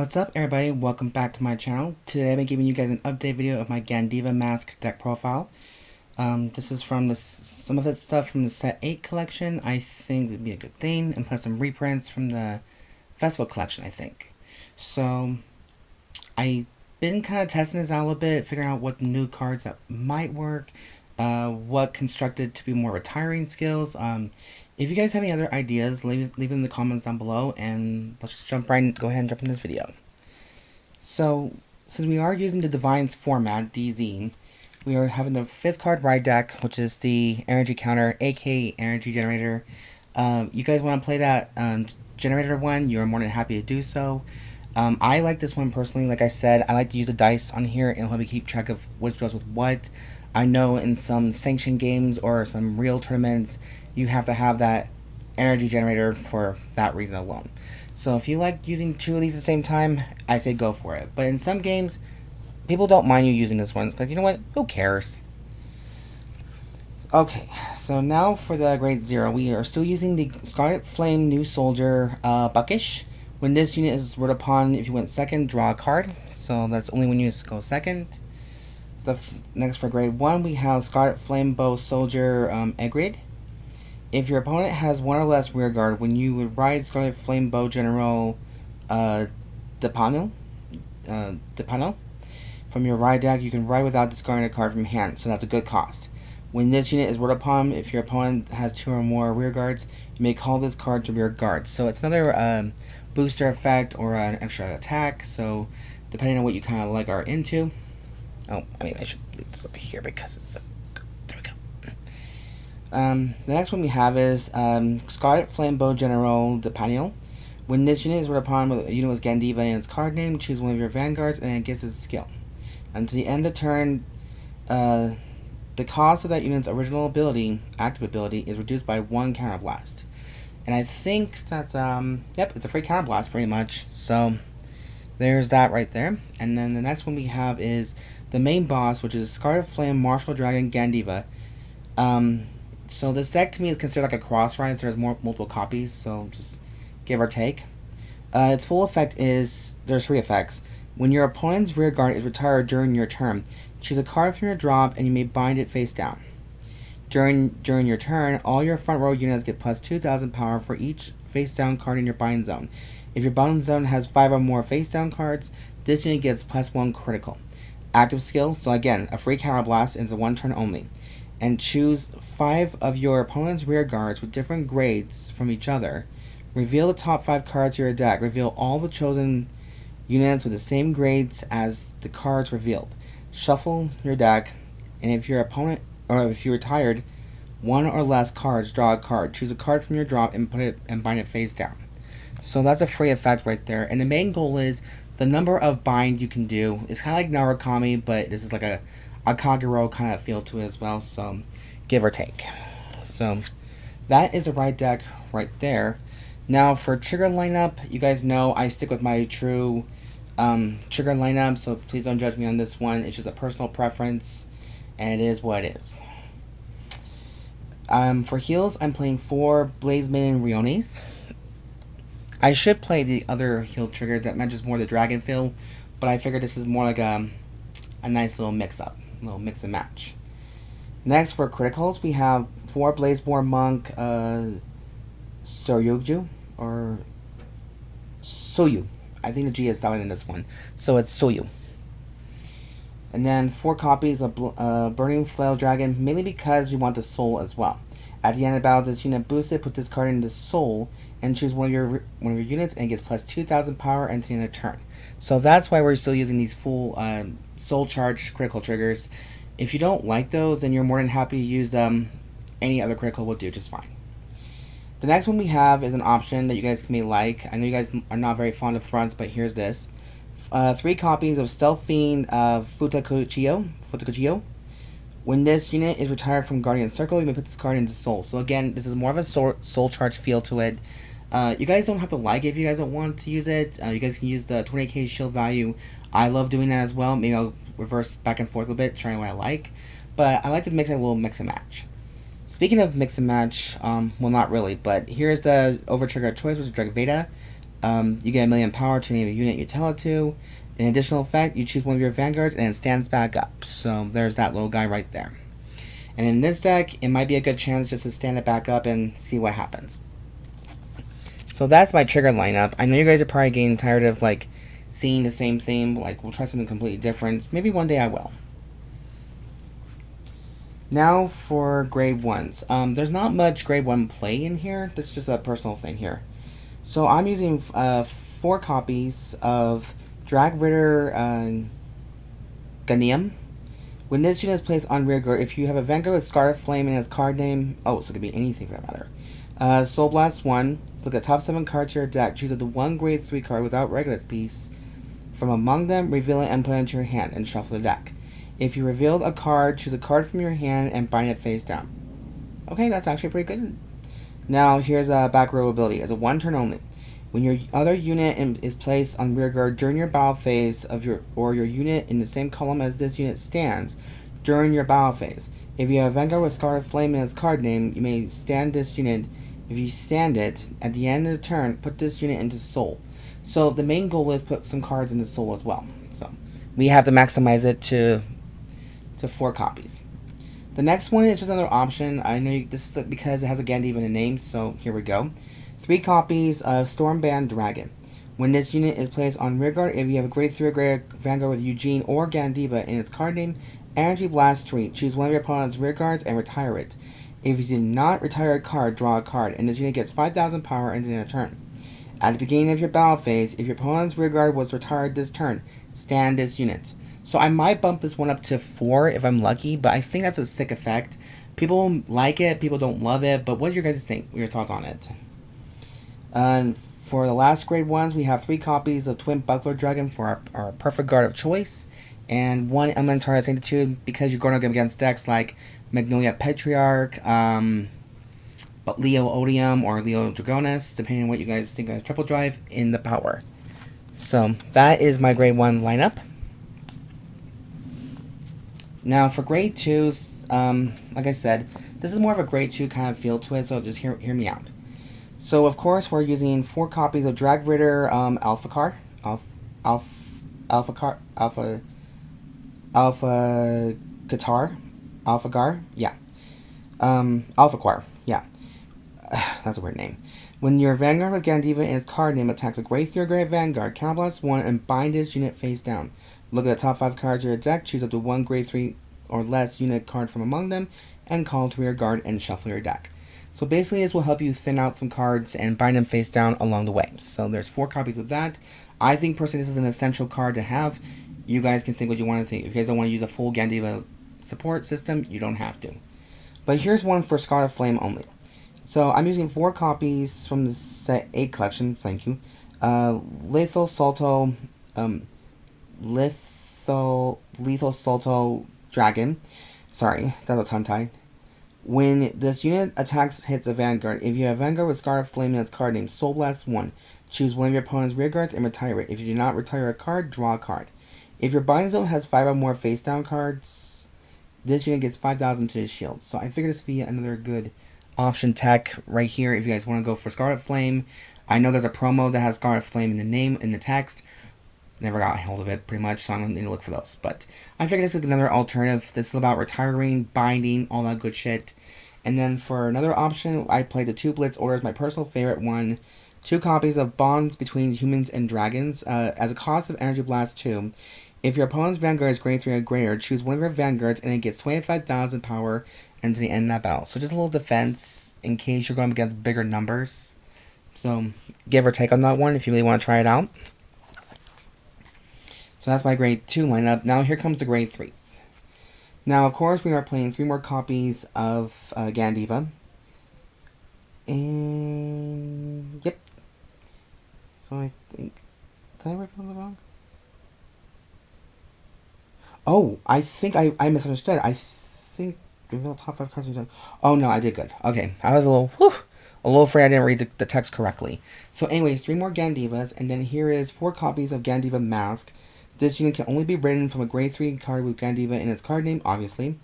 What's up everybody, welcome back to my channel. Today I'm giving you guys an update video of my Gandeeva Masques deck profile. This is from some of its stuff from the set 8 collection. I think it'd be a good thing, and plus some reprints from the festival collection, I think. So I've been kind of testing this out a little bit, figuring out what new cards that might work, what constructed to be more retiring skills. If you guys have any other ideas, leave them in the comments down below, and let's just go ahead and jump in this video. So, since we are using the Divines format, DZ, we are having the 5th card ride deck, which is the energy counter, aka energy generator. You guys want to play that generator one, you're more than happy to do so. I like this one personally. Like I said, I like to use the dice on here and help me keep track of which goes with what. I know in some sanctioned games or some real tournaments, you have to have that energy generator for that reason alone. So if you like using 2 of these at the same time, I say go for it. But in some games, people don't mind you using this one. It's like, you know what? Who cares? Okay, so now for the grade 0, we are still using the Scarlet Flame New Soldier Buckish. When this unit is rolled upon, if you went second, draw a card. So that's only when you go second. Next for grade 1, we have Scarlet Flame Bow Soldier Aguirre. If your opponent has 1 or less rearguard, when you would ride Scarlet Flame Bow General Dipaanel from your ride deck, you can ride without discarding a card from hand, so that's a good cost. When this unit is rolled upon, if your opponent has 2 or more rearguards, you may call this card to rearguard. So it's another booster effect or an extra attack, so depending on what you kind of like are into. Oh, I mean, I should leave this up here because it's there we go. The next one we have is Scarlet Flame Bow General Dipaanel. When this unit is rolled upon with a unit with Gandeeva in its card name, choose one of your Vanguards and it gets its skill. Until the end of turn, the cost of that unit's original ability, active ability, is reduced by 1 counterblast. And I think that's, yep, it's a free counterblast pretty much. So there's that right there. And then the next one we have is the main boss, which is Scarlet Flame Martial Dragon Gandeeva. So this deck to me is considered like a cross ride, so there's multiple copies, so just give or take. Its full effect is, there's 3 effects. When your opponent's rearguard is retired during your turn, choose a card from your drop and you may bind it face down. During your turn, all your front row units get plus 2,000 power for each face down card in your bind zone. If your bind zone has 5 or more face down cards, this unit gets plus 1 critical. Active skill, so again, a free counterblast into 1 turn only. And choose 5 of your opponent's rear guards with different grades from each other. Reveal the top 5 cards of your deck. Reveal all the chosen units with the same grades as the cards revealed. Shuffle your deck, and if your opponent, or if you retired 1 or less cards, draw a card. Choose a card from your drop and put it and bind it face down. So that's a free effect right there. And the main goal is the number of bind you can do. It's kind of like Narukami, but this is like a Aguirre kind of feel to it as well, so give or take. So that is a ride deck right there. Now for trigger lineup, you guys know I stick with my true trigger lineup, so please don't judge me on this one. It's just a personal preference, and it is what it is. For heals, I'm playing 4 Blaze Maiden Reonys. I should play the other heal trigger that matches more the dragon feel, but I figured this is more like a nice little mix-up. Little mix and match. Next for criticals, we have 4 Blazeborn Monk Sougyou or Sougyou. I think the G is silent in this one, so it's Sougyou. And then 4 copies of Burning Flail Dragon, mainly because we want the soul as well. At the end of battle, this unit boosted, put this card into soul and choose one of your units and it gets plus 2,000 power until the end of turn. So that's why we're still using these full soul charge critical triggers. If you don't like those, then you're more than happy to use them. Any other critical will do just fine. The next one we have is an option that you guys may like. I know you guys are not very fond of fronts, but here's this. 3 copies of Stealth Fiend Futakuchiyo. When this unit is retired from Guardian Circle, you may put this card into soul. So again, this is more of a soul charge feel to it. You guys don't have to like it if you guys don't want to use it. You guys can use the 20k shield value. I love doing that as well. Maybe I'll reverse back and forth a little bit, trying what I like. But I like to mix it a little mix and match. Speaking of mix and match, well not really, but here's the over trigger choice, which is Dragveda. You get 1,000,000 power to name a unit you tell it to. An additional effect, you choose one of your Vanguards and it stands back up. So there's that little guy right there. And in this deck, it might be a good chance just to stand it back up and see what happens. So that's my trigger lineup. I know you guys are probably getting tired of like seeing the same thing. Like, we'll try something completely different. Maybe one day I will. Now for grade 1s. There's not much grade 1 play in here. This is just a personal thing here. So I'm using 4 copies of Dragritter Ghaanim. When this unit is placed on rearguard, if you have a Vanguard with Scarlet Flame in its card name, so it could be anything for that matter. Soul Blast 1. Let's look at top 7 cards to your deck. Choose the 1 grade 3 card without Regulus piece from among them, reveal it and put it into your hand and shuffle the deck. If you revealed a card, choose a card from your hand and bind it face down. Okay, that's actually pretty good. Now here's a back row ability. As a 1 turn only. When your other unit is placed on rearguard during your battle phase of your unit in the same column as this unit stands during your battle phase. If you have Vanguard with Scarlet Flame in its card name, you may stand this unit. If you stand it, at the end of the turn, put this unit into Soul. So the main goal is put some cards into Soul as well. So we have to maximize it to 4 copies. The next one is just another option. I know this is because it has a Gandeeva in the name, so here we go. 3 copies of Stormband Dragon. When this unit is placed on rearguard, if you have a grade 3 or greater Vanguard with Eugene or Gandeeva in its card name, Energy Blast 3. Choose one of your opponent's rearguards and retire it. If you did not retire a card, draw a card, and this unit gets 5,000 power into a turn. At the beginning of your battle phase, if your opponent's rearguard was retired this turn, stand this unit. So I might bump this one up to 4 if I'm lucky, but I think that's a sick effect. People like it, people don't love it, but what do you guys think? Your thoughts on it? And for the last grade 1s, we have 3 copies of Twin Buckler Dragon for our perfect guard of choice, and 1 Elementaria Sanctitude because you're going to go against decks like Magnolia Patriarch, Leo Odium, or Leo Dragonis, depending on what you guys think of triple drive in the power. So that is my grade 1 lineup. Now for grade 2s, like I said, this is more of a grade 2 kind of feel to it, so just hear me out. So of course we're using 4 copies of Dragritter Alpha Car, yeah. That's a weird name. When your Vanguard with Gandeeva in its card name attacks a grade 3 or greater Vanguard, counterblast 1 and bind this unit face down. Look at the top 5 cards of your deck, choose up to 1 grade 3 or less unit card from among them, and call to rearguard and shuffle your deck. So basically this will help you thin out some cards and bind them face down along the way. So there's 4 copies of that. I think personally this is an essential card to have. You guys can think what you want to think. If you guys don't want to use a full Gandeeva support system, you don't have to. But here's one for Scarlet Flame only. So I'm using 4 copies from the set 8 collection, thank you. Lethal Salto Dragon. Sorry, that was tongue-tied. When this unit attacks hits a Vanguard, if you have Vanguard with Scarlet Flame in its card name, Soul Blast 1. Choose one of your opponent's rearguards and retire it. If you do not retire a card, draw a card. If your bind zone has 5 or more face down cards, this unit gets 5,000 to his shield. So I figured this would be another good option tech right here if you guys want to go for Scarlet Flame. I know there's a promo that has Scarlet Flame in the name, in the text. Never got a hold of it, pretty much, so I'm going to need to look for those. But I figured this is another alternative. This is about retiring, binding, all that good shit. And then for another option, I played the 2 Blitz orders, my personal favorite one. 2 copies of Bonds Between Humans and Dragons. As a cost of Energy Blast 2, if your opponent's Vanguard is grade 3 or greater, choose one of your Vanguards and it gets 25,000 power into the end of that battle. So just a little defense in case you're going against bigger numbers. So give or take on that one if you really want to try it out. So that's my grade 2 lineup. Now here comes the grade 3s. Now of course we are playing 3 more copies of Gandeeva. And yep. So I think, did I write something wrong? Oh, I think I misunderstood. I think reveal top 5 cards. Oh no, I did good. Okay, I was a little afraid I didn't read the text correctly. So anyways, 3 more Gandeevas, and then here is 4 copies of Gandeeva Masque. This unit can only be written from a grade 3 card with Gandeeva in its card name, obviously.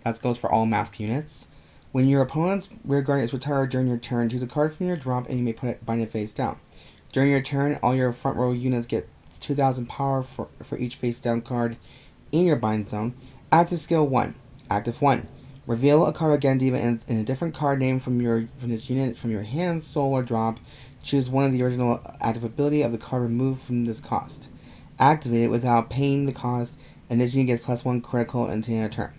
That goes for all Masque units. When your opponent's rearguard is retired during your turn, choose a card from your drop and you may bind it face down. During your turn, all your front row units get 2,000 power for each face down card in your bind zone. Active skill 1. Active 1. Reveal a card of Gandeeva in a different card name from this unit from your hand, soul, or drop. Choose one of the original active ability of the card removed from this cost. Activate it without paying the cost, and this unit gets +1 critical until the end of turn.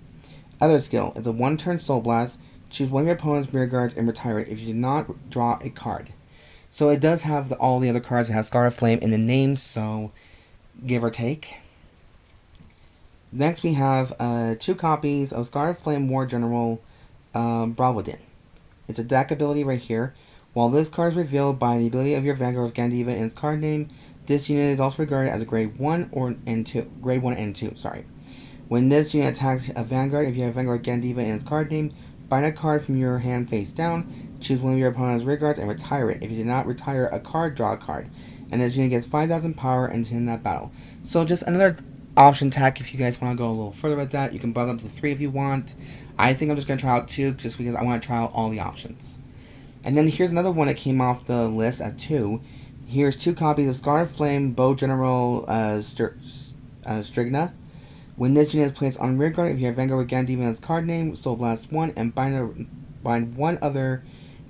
Other skill. It's a 1-turn Soul Blast. Choose one of your opponent's rear guards and retire it if you did not draw a card. So it does have all the other cards that have Scarlet Flame in the name, so give or take. Next we have 2 copies of Scarlet Flame War General Bravadin. It's a deck ability right here. While this card is revealed by the ability of your Vanguard of Gandeeva in its card name, this unit is also regarded as a grade 1 and 2. Grade 1 and 2, sorry. When this unit attacks a Vanguard, if you have Vanguard Gandeeva in its card name, bind a card from your hand face down, choose one of your opponent's rear guards, and retire it. If you did not retire a card, draw a card. And this unit gets 5,000 power until in that battle. So just another option tech if you guys want to go a little further with that. You can bump up to 3 if you want. I think I'm just going to try out 2 just because I want to try out all the options. And then here's another one that came off the list at 2. Here's 2 copies of Scarlet Flame Bow General Strigna. When this unit is placed on rearguard, if you have Vanguard with Gandeeva in its card name, Soul Blast 1, and bind one other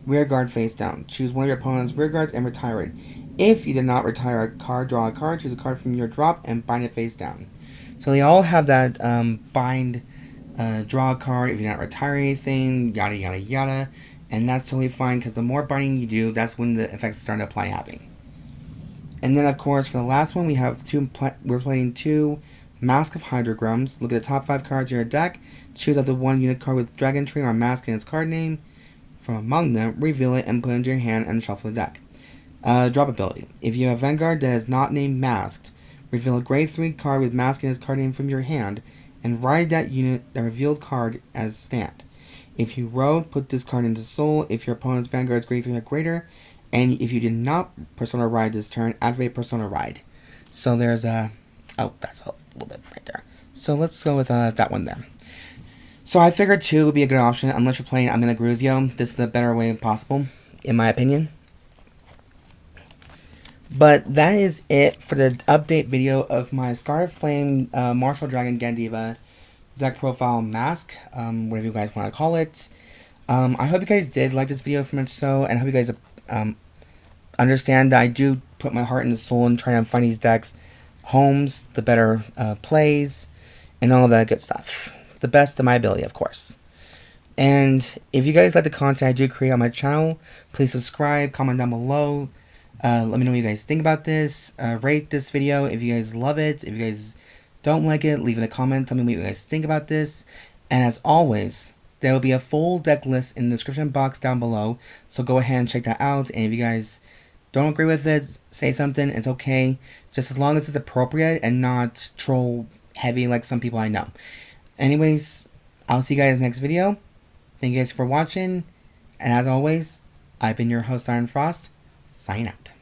rearguard face down. Choose one of your opponent's rearguards and retire it. If you did not retire a card, draw a card, choose a card from your drop, and bind it face down. So they all have that bind, draw a card if you not retire anything, yada yada yada. And that's totally fine because the more binding you do, that's when the effects start to apply happening. And then of course for the last one we have we're playing 2 Masque of Hydrogrums. Look at the top 5 cards in your deck. Choose up the 1 unit card with Dragon Tree or Masque in its card name. From among them, reveal it and put it into your hand and shuffle the deck. Drop ability. If you have Vanguard that is not named Masked, reveal a grade 3 card with Masque in its card name from your hand and ride that revealed card as stand. If you rogue, put this card into Soul. If your opponent's Vanguard is grade 3 or greater, and if you did not Persona Ride this turn, activate Persona Ride. So there's a... Oh, that's a little bit right there. So let's go with that one there. So I figured 2 would be a good option, unless you're playing Amina Gruzio. This is a better way possible, in my opinion. But that is it for the update video of my Scarlet Flame Martial Dragon Gandeeva deck profile mask, whatever you guys want to call it. I hope you guys did like this video so much so, and I hope you guys understand that I do put my heart and soul in trying to find these decks homes, the better plays, and all that good stuff. The best of my ability, of course. And if you guys like the content I do create on my channel, please subscribe, comment down below. Let me know what you guys think about this. Rate this video if you guys love it. If you guys don't like it, leave in a comment. Tell me what you guys think about this. And as always, there will be a full deck list in the description box down below. So go ahead and check that out. And if you guys don't agree with it, say something. It's okay. Just as long as it's appropriate and not troll heavy like some people I know. Anyways, I'll see you guys next video. Thank you guys for watching. And as always, I've been your host, Siren Frost. Sign out.